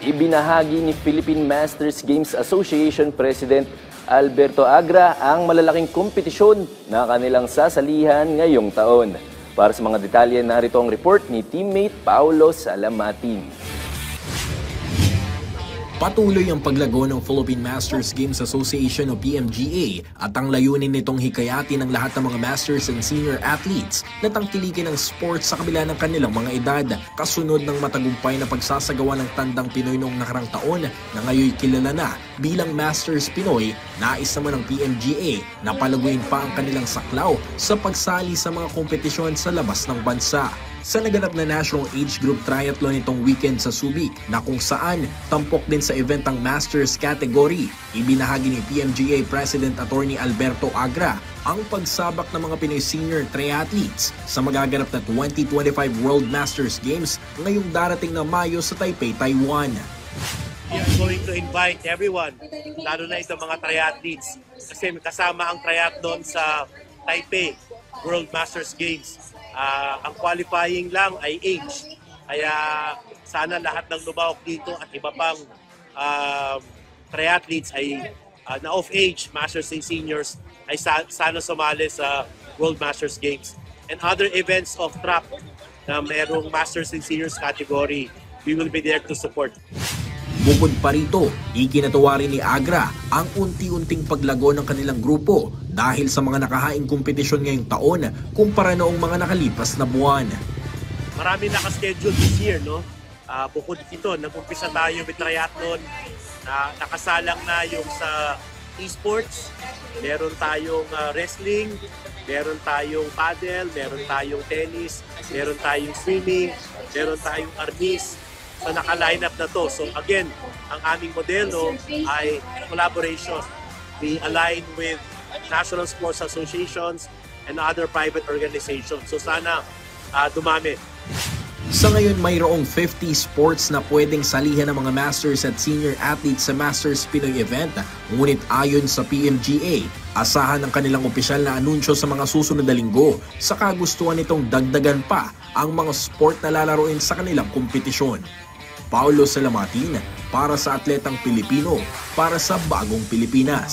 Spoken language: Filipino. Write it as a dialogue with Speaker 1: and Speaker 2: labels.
Speaker 1: Ibinahagi ni Philippine Masters Games Association President Alberto Agra ang malalaking kompetisyon na kanilang sasalihan ngayong taon. Para sa mga detalye, narito ang report ni teammate Paulo Salamatin.
Speaker 2: Patuloy ang paglago ng Philippine Masters Games Association o PMGA at ang layunin nitong hikayatin ng lahat ng mga Masters and Senior athletes na tangkilikin ng sports sa kabila ng kanilang mga edad. Kasunod ng matagumpay na pagsasagawa ng Tandang Pinoy noong nakarang taon na ngayon kilala na bilang Masters Pinoy, nais naman ng PMGA na palaguin pa ang kanilang saklaw sa pagsali sa mga kompetisyon sa labas ng bansa. Sa naganap na National Age Group Triathlon itong weekend sa Subic na kung saan tampok din sa event ang Masters category, ibinahagi ni PMGA President Attorney Alberto Agra ang pagsabak ng mga Pinoy senior triathletes sa magaganap na 2025 World Masters Games ngayong darating na Mayo sa Taipei, Taiwan.
Speaker 3: We are going to invite everyone, lalo na itong mga triathletes, kasi kasama ang triathlon sa Taipei World Masters Games. Ang qualifying lang ay age. Kaya sana lahat ng lumahok dito at iba pang triathletes ay na off age, Masters and Seniors, ay sana sumali sa World Masters Games. And other events of track na merong Masters and Seniors category, we will be there to support.
Speaker 2: Bukod pa rito, ikinatuwa rin ni Agra ang unti-unting paglago ng kanilang grupo dahil sa mga nakahaing kompetisyon ngayong taon kumpara noong mga nakalipas na buwan.
Speaker 3: Marami nakaschedule this year, no? Bukod dito, nag-umpisa tayo with triathlon, nakasalang na yung sa esports, meron tayong wrestling, meron tayong paddle, meron tayong tennis, meron tayong swimming, meron tayong arnis. So naka-line up na to. So again, ang aming modelo ay collaboration. We align with national sports associations and other private organizations. So sana dumami.
Speaker 2: Sa ngayon, mayroong 50 sports na pwedeng salihan ng mga Masters at Senior athletes sa Masters Pinoy event. Ngunit ayon sa PMGA, asahan ang kanilang opisyal na anunsyo sa mga susunod na linggo sa kagustuhan nitong dagdagan pa ang mga sport na lalaroin sa kanilang kompetisyon. Paulo Salamatin para sa Atletang Pilipino, para sa Bagong Pilipinas.